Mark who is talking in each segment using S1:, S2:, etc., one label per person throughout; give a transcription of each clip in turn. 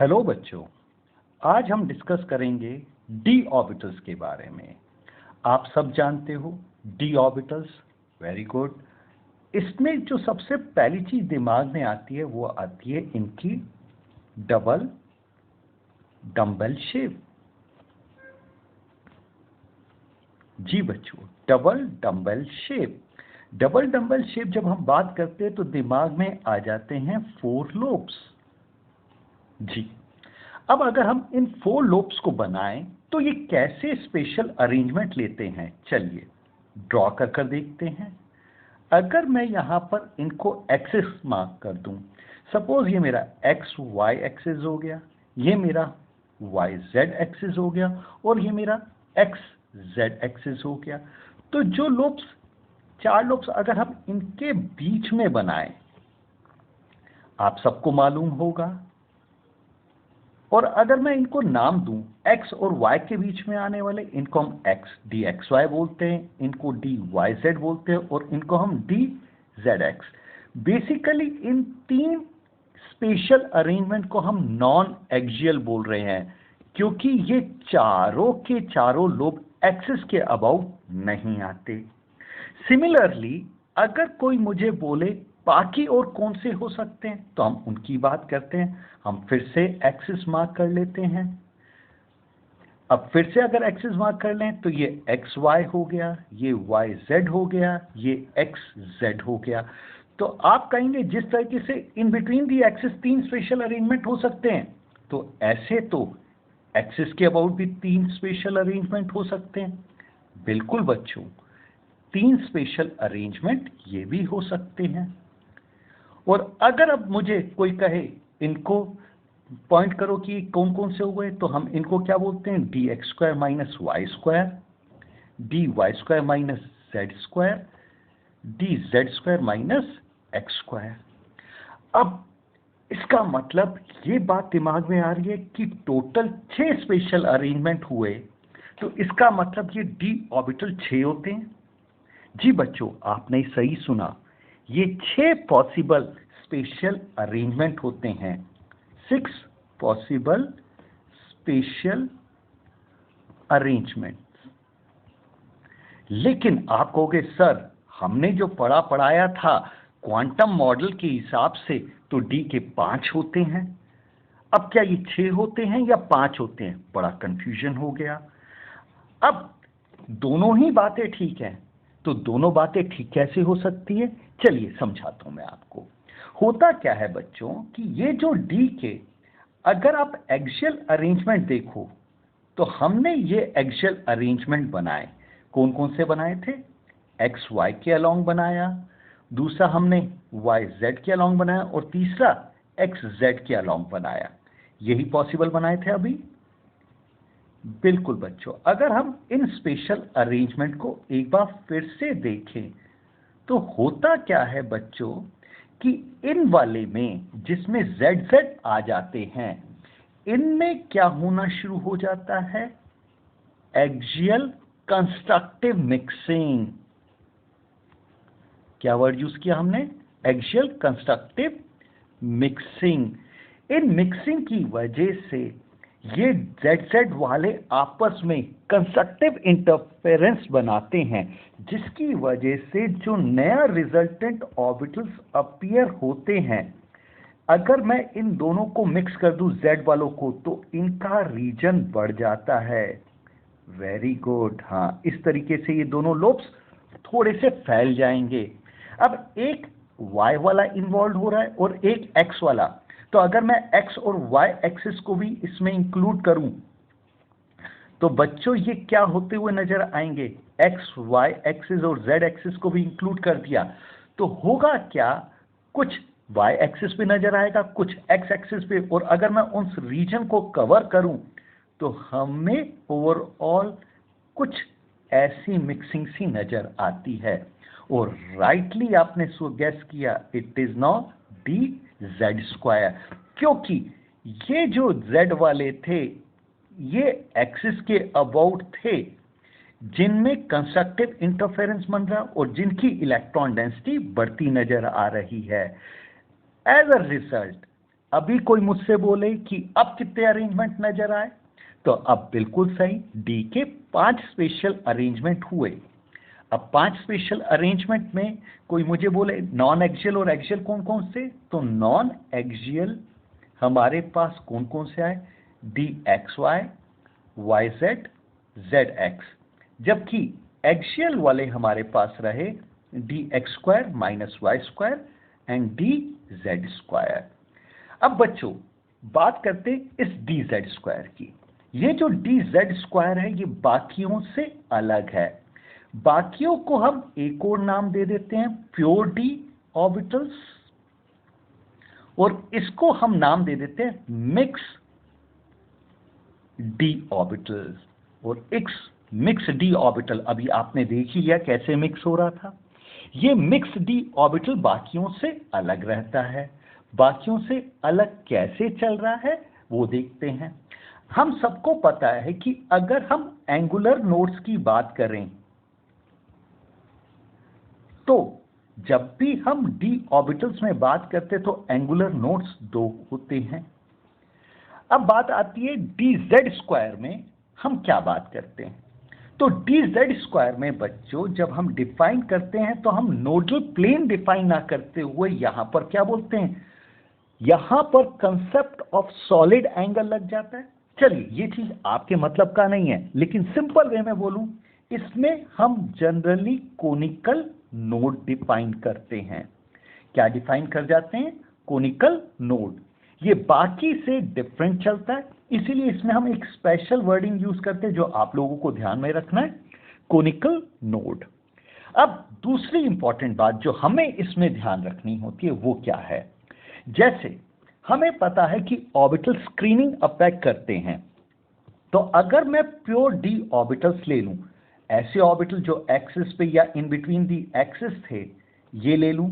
S1: Hello बच्चों, आज हम डिस्कस करेंगे डी ऑर्बिटल्स के बारे में। आप सब जानते हो डी ऑर्बिटल्स, वेरी गुड। इसमें जो सबसे पहली चीज दिमाग में आती है वो आती है इनकी डबल डंबल शेप। जी बच्चों, double dumbbell shape. Double dumbbell shape जब हम बात करते हैं तो दिमाग में आ जाते हैं 4 लोब्स। जी, अब अगर हम इन 4 लोब्स को बनाएं तो ये कैसे स्पेशल अरेंजमेंट लेते हैं, चलिए ड्रॉ कर देखते हैं। अगर मैं यहां पर इनको एक्सिस मार्क कर दूं, सपोज ये मेरा एक्स वाई एक्सिस हो गया, ये मेरा वाई जेड एक्सिस हो गया और ये मेरा एक्स जेड एक्सिस हो गया। तो जो लोब्स, 4 लोब्स अगर हम इनके बीच में बनाएं, आप सबको मालूम होगा। और अगर मैं इनको नाम दूं, x और y के बीच में आने वाले, इनको हम x डी एक्स वाई बोलते हैं, इनको डी वाई जेड बोलते हैं और इनको हम डी जेड एक्स। बेसिकली इन 3 स्पेशल अरेंजमेंट को हम नॉन एक्सियल बोल रहे हैं, क्योंकि ये चारों के चारों लोब एक्सिस के अबाउट नहीं आते। सिमिलरली अगर कोई मुझे बोले बाकी और कौन से हो सकते हैं, तो हम उनकी बात करते हैं। हम फिर से एक्सिस मार्क कर लेते हैं। अब फिर से अगर एक्सिस मार्क कर लें तो ये एक्स वाई हो गया, ये वाई जेड हो गया, ये एक्स जेड हो गया। तो आप कहेंगे जिस तरीके से in between the axis 3 special arrangement हो सकते हैं, तो ऐसे तो एक्सिस के अबाउट भी 3 स्पेशल अरेंजमेंट हो सकते हैं। बिल्कुल बच्चों, 3 स्पेशल अरेंजमेंट ये भी हो सकते हैं। और अगर अब मुझे कोई कहे इनको पॉइंट करो कि कौन कौन से हुए, तो हम इनको क्या बोलते हैं, d x square minus y square, d y square minus z square, d z square minus x square. अब इसका मतलब ये बात दिमाग में आ रही है कि टोटल 6 स्पेशल अरेंजमेंट हुए, तो इसका मतलब ये डी ऑर्बिटल 6 होते हैं। जी बच्चों, आपने सही सुना, ये 6 पॉसिबल स्पेशल अरेंजमेंट होते हैं। 6 पॉसिबल स्पेशल अरेंजमेंट। लेकिन आप कहोगे सर, हमने जो पढ़ाया था क्वांटम मॉडल के हिसाब से तो डी के 5 होते हैं। अब क्या ये 6 होते हैं या 5 होते हैं? बड़ा कंफ्यूजन हो गया। अब दोनों ही बातें ठीक हैं, तो दोनों बातें ठीक कैसे हो सकती है, चलिए समझाता हूं मैं आपको। होता क्या है बच्चों कि ये जो डी के, अगर आप एक्सियल अरेंजमेंट देखो तो हमने ये एक्सियल अरेंजमेंट बनाए। कौन कौन से बनाए थे? एक्स वाई के अलोंग बनाया, दूसरा हमने वाई जेड के अलोंग बनाया और तीसरा एक्स जेड के अलोंग बनाया। यही पॉसिबल बनाए थे अभी। बिल्कुल बच्चों, अगर हम इन स्पेशल अरेंजमेंट को एक बार फिर से देखें तो होता क्या है बच्चों कि इन वाले में जिसमें जेड जेड आ जाते हैं, इनमें क्या होना शुरू हो जाता है, एक्सियल कंस्ट्रक्टिव मिक्सिंग। क्या वर्ड यूज किया हमने? Axial constructive mixing. इन मिक्सिंग की वजह से ये जेड जेड वाले आपस में कंस्ट्रक्टिव इंटरफेरेंस बनाते हैं, जिसकी वजह से जो नया रिजल्टेंट ऑर्बिटल्स अपीयर होते हैं, अगर मैं इन दोनों को मिक्स कर दूं जेड वालों को, तो इनका रीजन बढ़ जाता है। वेरी गुड, हाँ, इस तरीके से ये दोनों लोब्स थोड़े से फैल जाएंगे। अब एक y वाला इन्वॉल्व हो रहा है और एक x वाला, तो अगर मैं x और y एक्सिस को भी इसमें इंक्लूड करूं, तो बच्चों ये क्या होते हुए नजर आएंगे, x y एक्सिस और z एक्सिस को भी इंक्लूड कर दिया, तो होगा क्या, कुछ y एक्सिस पे नजर आएगा, कुछ x एक्सिस पे, और अगर मैं उस रीजन को कवर करूं तो हमें ओवरऑल कुछ ऐसी मिक्सिंग सी नजर आती है। और राइटली आपने सो गैस किया, it is not D z square, क्योंकि ये जो जेड वाले थे ये एक्सिस के अबाउट थे, जिनमें कंस्ट्रक्टिव इंटरफेरेंस बन रहा और जिनकी इलेक्ट्रॉन डेंसिटी बढ़ती नजर आ रही है। एज अ रिजल्ट अभी कोई मुझसे बोले कि अब कितने अरेंजमेंट नजर आए, तो अब बिल्कुल सही, डी के 5 स्पेशल अरेंजमेंट हुए। अब 5 स्पेशल अरेंजमेंट में कोई मुझे बोले नॉन एक्सियल और एक्सियल कौन कौन से, तो नॉन एक्सियल हमारे पास कौन कौन से आए, d x y, y z, z x, जबकि एक्सियल वाले हमारे पास रहे d x square minus y square and d z square. अब बच्चों बात करते इस डी जेड स्क्वायर की। ये जो डी जेड स्क्वायर है ये बाकियों से अलग है। बाकियों को हम एक और नाम दे देते हैं प्योर डी ऑर्बिटल्स, और इसको हम नाम दे देते हैं मिक्स डी ऑर्बिटल। और मिक्स डी ऑर्बिटल अभी आपने देख ही लिया कैसे मिक्स हो रहा था। ये मिक्स डी ऑर्बिटल बाकियों से अलग रहता है। बाकियों से अलग कैसे चल रहा है वो देखते हैं। हम सबको पता है कि अगर हम एंगुलर नोड्स की बात करें तो जब भी हम डी ऑर्बिटल्स में बात करते तो एंगुलर नोड्स 2 होते हैं। अब बात आती है डी जेड स्क्वायर में हम क्या बात करते हैं, तो डी जेड स्क्वायर में बच्चों जब हम डिफाइन करते हैं तो हम नोडल प्लेन डिफाइन ना करते हुए यहां पर क्या बोलते हैं, यहां पर कंसेप्ट ऑफ सॉलिड एंगल लग जाता है। चलिए ये चीज आपके मतलब का नहीं है, लेकिन सिंपल वे में बोलूं इसमें हम जनरली कोनिकल नोड डिफाइन करते हैं। क्या डिफाइन कर जाते हैं, कोनिकल नोड। ये बाकी से डिफरेंट चलता है, इसीलिए इसमें हम एक स्पेशल वर्डिंग यूज करते हैं जो आप लोगों को ध्यान में रखना है, कोनिकल नोड। अब दूसरी इंपॉर्टेंट बात जो हमें इसमें ध्यान रखनी होती है वो क्या है, जैसे हमें पता है कि ऑर्बिटल स्क्रीनिंग अफेक्ट करते हैं। तो अगर मैं प्योर डी ऑर्बिटल्स ले लूं, ऐसे ऑर्बिटल जो एक्सिस पे या इन बिटवीन दी एक्सिस थे, ये ले लूं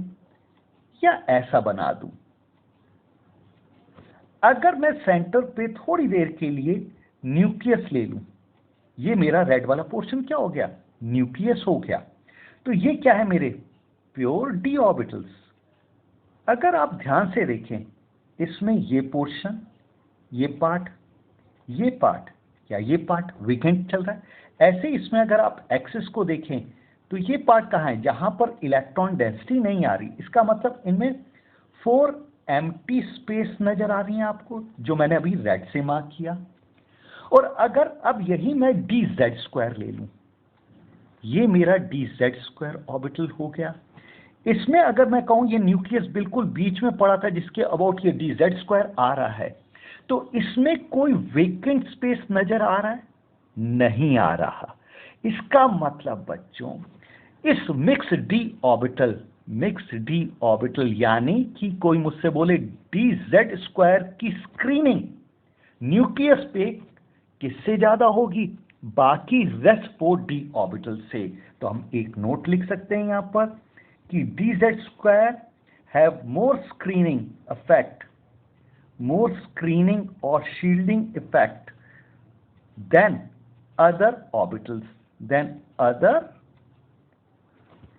S1: या ऐसा बना दूं। अगर मैं सेंटर पे थोड़ी देर के लिए न्यूक्लियस ले लूं, ये मेरा रेड वाला पोर्शन क्या हो गया, न्यूक्लियस हो गया। तो ये क्या है मेरे प्योर डी ऑर्बिटल्स। अगर आप ध्यान से देखें इसमें ये पोर्शन, ये पार्ट, या ये पार्ट वीकेंड चल रहा है। ऐसे इसमें अगर आप एक्सिस को देखें तो ये पार्ट कहां है, जहां पर इलेक्ट्रॉन डेंसिटी नहीं आ रही। इसका मतलब इनमें 4 एम्प्टी स्पेस नजर आ रही हैं आपको, जो मैंने अभी रेड से मार्क किया। और अगर अब यही मैं डी जेड स्क्वायर ले लूं, ये मेरा डी जेड स्क्वायर ऑर्बिटल हो गया। इसमें अगर मैं कहूं ये न्यूक्लियस बिल्कुल बीच में पड़ा था जिसके अबाउट ये डी जेड स्क्वायर आ रहा है, तो इसमें कोई वेकेंट स्पेस नजर आ रहा है, नहीं आ रहा। इसका मतलब बच्चों इस मिक्स डी ऑर्बिटल यानी कि कोई मुझसे बोले डी जेड स्क्वायर की स्क्रीनिंग न्यूक्लियस पे किससे ज्यादा होगी, बाकी रेस्ट 4 डी ऑर्बिटल से। तो हम एक नोट लिख सकते हैं यहां पर कि d z square have more screening और shielding effect than other orbitals,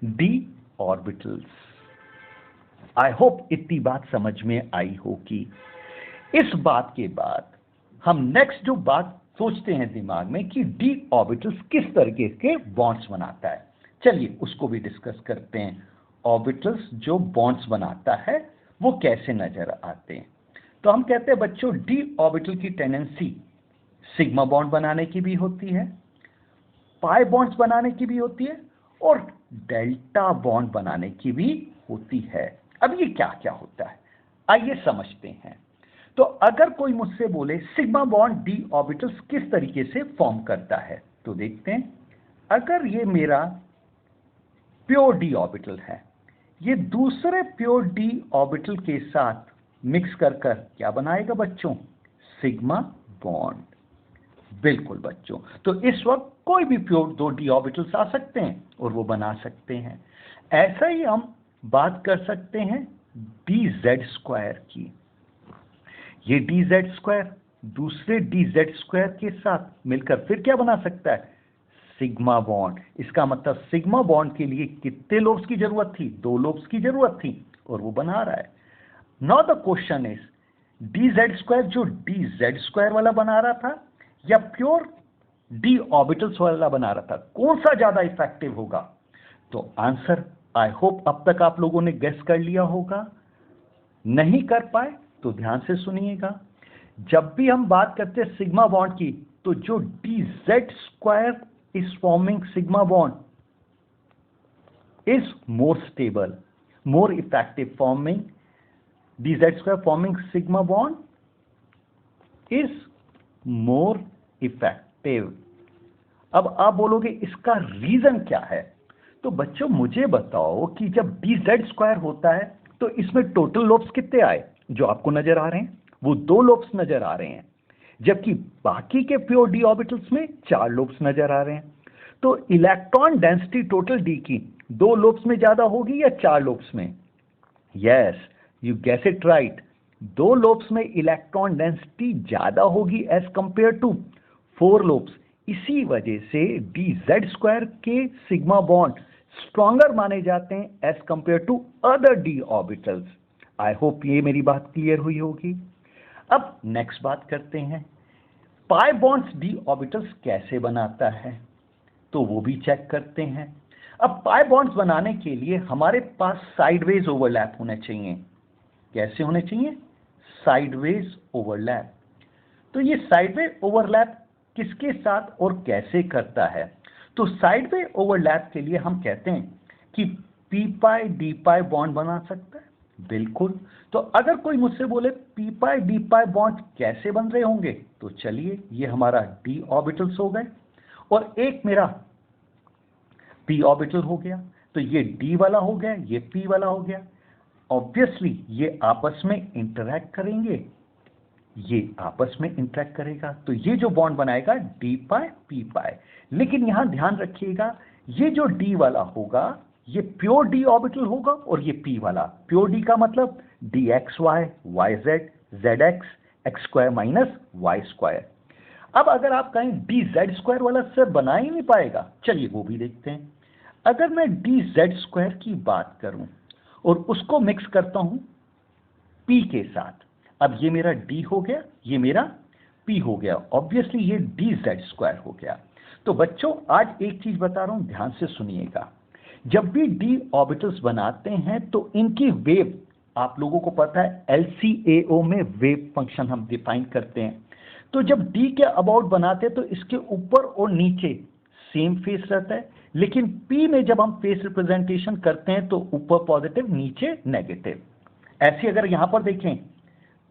S1: d orbitals. I hope इतनी बात समझ में आई होगी। इस बात के बाद हम नेक्स्ट जो बात सोचते हैं दिमाग में कि डी ऑर्बिटल्स किस तरीके के बॉन्ड्स बनाता है, चलिए उसको भी डिस्कस करते हैं। ऑर्बिटल्स जो बॉन्ड्स बनाता है वो कैसे नजर आते हैं। तो हम कहते हैं बच्चों डी ऑर्बिटल की टेंडेंसी सिग्मा बॉन्ड बनाने की भी होती है, पाई बॉन्ड्स बनाने की भी होती है, और डेल्टा बॉन्ड बनाने की भी होती है। अब ये क्या क्या होता है आइए समझते हैं। तो अगर कोई मुझसे बोले सिग्मा बॉन्ड डी ऑर्बिटल्स किस तरीके से फॉर्म करता है, तो देखते हैं। अगर ये मेरा प्योर डी ऑर्बिटल है, ये दूसरे प्योर डी ऑर्बिटल के साथ मिक्स कर क्या बनाएगा बच्चों, सिग्मा बॉन्ड। बिल्कुल बच्चों, तो इस वक्त कोई भी प्योर 2 डी ऑर्बिटल्स आ सकते हैं और वो बना सकते हैं। ऐसा ही हम बात कर सकते हैं डी जेड स्क्वायर की। ये डी जेड स्क्वायर दूसरे डी जेड स्क्वायर के साथ मिलकर फिर क्या बना सकता है, सिग्मा बॉन्ड। इसका मतलब सिग्मा बॉन्ड के लिए कितने लोब्स की जरूरत थी, 2 लोब्स की जरूरत थी, और वो बना रहा है। Now the question is D z square जो डी जेड स्क्वायर वाला बना रहा था या प्योर डी ऑर्बिटल्स वाला बना रहा था, कौन सा ज्यादा इफेक्टिव होगा? तो आंसर आई होप अब तक आप लोगों ने गेस कर लिया होगा। नहीं कर पाए तो ध्यान से सुनिएगा। जब भी हम बात करते हैं सिग्मा बॉन्ड की, तो जो D z square is forming sigma bond is more stable, more effective, forming dz square forming sigma bond is more effective। अब आप बोलोगे इसका रीजन क्या है? तो बच्चों मुझे बताओ कि जब dz स्क्वायर होता है तो इसमें टोटल लोब्स कितने आए? जो आपको नजर आ रहे हैं वो 2 लोब्स नजर आ रहे हैं, जबकि बाकी के प्योर डी ऑर्बिटल्स में 4 लोब्स नजर आ रहे हैं। तो इलेक्ट्रॉन डेंसिटी टोटल डी की 2 लोब्स में ज्यादा होगी या 4 लोब्स में? Yes, you guess it right, 2 lobes में इलेक्ट्रॉन डेंसिटी ज्यादा होगी एज कंपेयर टू 4 लोब्स। इसी वजह से डी जेड स्क्वायर के सिग्मा बॉन्ड स्ट्रॉन्गर माने जाते हैं as compare to other d orbitals. I hope ये मेरी बात क्लियर हुई होगी। अब नेक्स्ट बात करते हैं, पाई बॉन्ड्स डी ऑर्बिटल्स कैसे बनाता है, तो वो भी चेक करते हैं। अब पाई बॉन्ड्स बनाने के लिए हमारे पास साइडवेज ओवरलैप होने चाहिए। कैसे होने चाहिए? Sideways overlap. तो ये साइडवेज ओवरलैप किसके साथ और कैसे करता है? तो साइडवेज ओवरलैप के लिए हम कहते हैं कि पी पाई डी पाई बॉन्ड बना सकता है। बिल्कुल। तो अगर कोई मुझसे बोले पी पाई डी पाई बॉन्ड कैसे बन रहे होंगे, तो चलिए, ये हमारा डी ऑर्बिटल्स हो गए और एक मेरा p ऑर्बिटल हो गया, तो ये d वाला हो गया, ये p वाला हो गया। ऑब्वियसली ये आपस में इंटरैक्ट करेंगे, ये आपस में इंटरैक्ट करेगा, तो ये जो बॉन्ड बनाएगा d पाई p पाई। लेकिन यहां ध्यान रखिएगा, ये जो d वाला होगा ये प्योर d ऑर्बिटल होगा और ये p वाला प्योर d का मतलब dxy yz zx x square minus y square. अब अगर आप कहें डी जेड स्क्वायर वाला सर बना ही नहीं पाएगा, चलिए वो भी देखते हैं। अगर मैं डी जेड स्क्वायर की बात करूं और उसको मिक्स करता हूं p के साथ, अब ये मेरा d हो गया, ये मेरा p हो गया, ऑब्वियसली ये डी जेड स्क्वायर हो गया। तो बच्चों आज एक चीज बता रहा हूं, ध्यान से सुनिएगा। जब भी डी ऑर्बिटल्स बनाते हैं तो इनकी वेव, आप लोगों को पता है LCAO में वेव फंक्शन हम डिफाइन करते हैं। तो जब d के अबाउट बनाते हैं तो इसके ऊपर और नीचे सेम फेस रहता है, लेकिन p में जब हम फेस रिप्रेजेंटेशन करते हैं तो ऊपर पॉजिटिव नीचे नेगेटिव। ऐसे अगर यहां पर देखें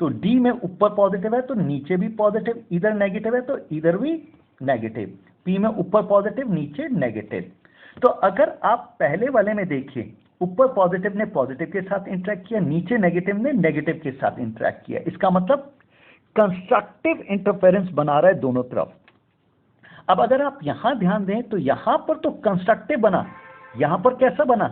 S1: तो d में ऊपर पॉजिटिव है तो नीचे भी पॉजिटिव, इधर नेगेटिव है तो इधर भी नेगेटिव, p में ऊपर पॉजिटिव नीचे नेगेटिव। तो अगर आप पहले वाले में देखिए, ऊपर पॉजिटिव ने पॉजिटिव के साथ इंटरेक्ट किया, नीचे नेगेटिव ने नेगेटिव के साथ इंटरेक्ट किया, इसका मतलब कंस्ट्रक्टिव इंटरफेरेंस बना रहा है दोनों तरफ। अब अगर आप यहां ध्यान दें तो यहां पर तो कंस्ट्रक्टिव बना, यहां पर कैसा बना?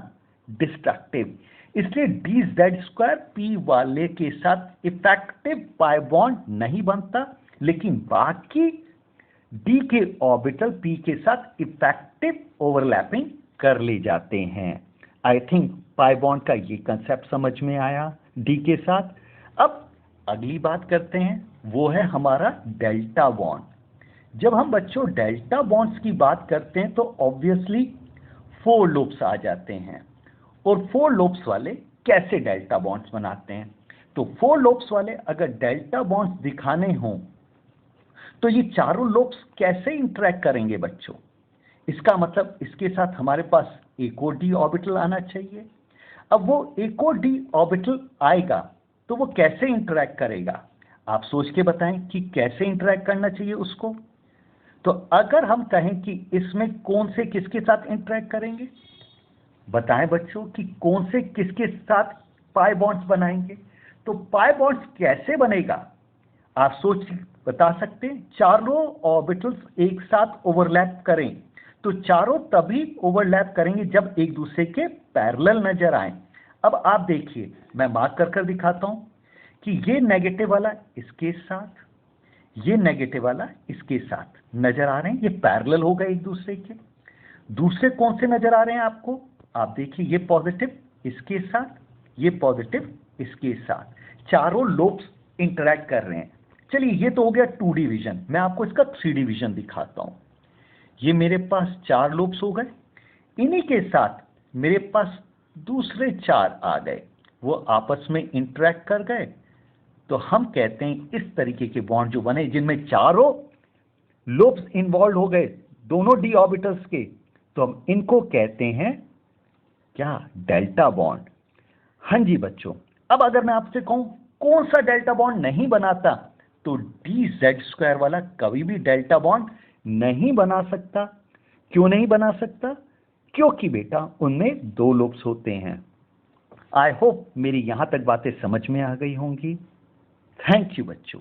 S1: डिस्ट्रक्टिव। इसलिए डी जेड स्क्वायर पी वाले के साथ इफेक्टिव पाई बॉन्ड नहीं बनता, लेकिन बाकी डी के ऑर्बिटल पी के साथ इफेक्टिव ओवरलैपिंग कर ले जाते हैं। आई थिंक पाई बॉन्ड का ये कंसेप्ट समझ में आया डी के साथ। अब अगली बात करते हैं, वो है हमारा डेल्टा बॉन्ड। जब हम बच्चों डेल्टा बॉन्ड्स की बात करते हैं तो ऑब्वियसली 4 लोब्स आ जाते हैं, और 4 लोब्स वाले कैसे डेल्टा बॉन्ड्स बनाते हैं? तो 4 लोब्स वाले अगर डेल्टा बॉन्ड्स दिखाने हों तो ये चारों लोब्स कैसे इंटरेक्ट करेंगे बच्चों? इसका मतलब इसके साथ हमारे पास एक और डी ऑर्बिटल आना चाहिए। अब वो एक और डी ऑर्बिटल आएगा तो वो कैसे इंटरेक्ट करेगा? आप सोच के बताएं कि कैसे इंटरेक्ट करना चाहिए उसको। तो अगर हम कहें कि इसमें कौन से किसके साथ इंटरेक्ट करेंगे, बताएं बच्चों कि कौन से किसके साथ पाई बॉन्ड्स बनाएंगे। तो पाई बॉन्ड्स कैसे बनेगा आप सोच बता सकते हैं? चारों ऑर्बिटल्स एक साथ ओवरलैप करें, तो चारों तभी ओवरलैप करेंगे जब एक दूसरे के पैरेलल नजर आए। अब आप देखिए, मैं मार्क कर कर दिखाता हूं कि ये नेगेटिव वाला इसके साथ, ये नेगेटिव वाला इसके साथ नजर आ रहे हैं, ये पैरेलल होगा एक दूसरे के। दूसरे कौन से नजर आ रहे हैं आपको? आप देखिए, ये पॉजिटिव इसके साथ, ये पॉजिटिव इसके साथ, चारों लोब्स इंटरैक्ट कर रहे हैं। चलिए ये तो हो गया 2D विजन, मैं आपको इसका 3D विजन दिखाता हूं। ये मेरे पास 4 लोब्स हो गए, इन्हीं के साथ मेरे पास दूसरे 4 आ गए, वो आपस में इंटरैक्ट कर गए। तो हम कहते हैं इस तरीके के बॉन्ड जो बने जिनमें चारों लोब्स इन्वॉल्व हो गए, दोनों डी ऑर्बिटल्स के, तो हम इनको कहते हैं क्या? Delta bond. हाँ जी बच्चों, अब अगर मैं आपसे कहूं कौन सा डेल्टा बॉन्ड नहीं बनाता, तो DZ² वाला कभी भी डेल्टा बॉन्ड नहीं बना सकता। क्यों नहीं बना सकता? क्योंकि बेटा उनमें 2 लोब्स होते हैं। आई होप मेरी यहां तक बातें समझ में आ गई होंगी। थैंक यू बच्चों।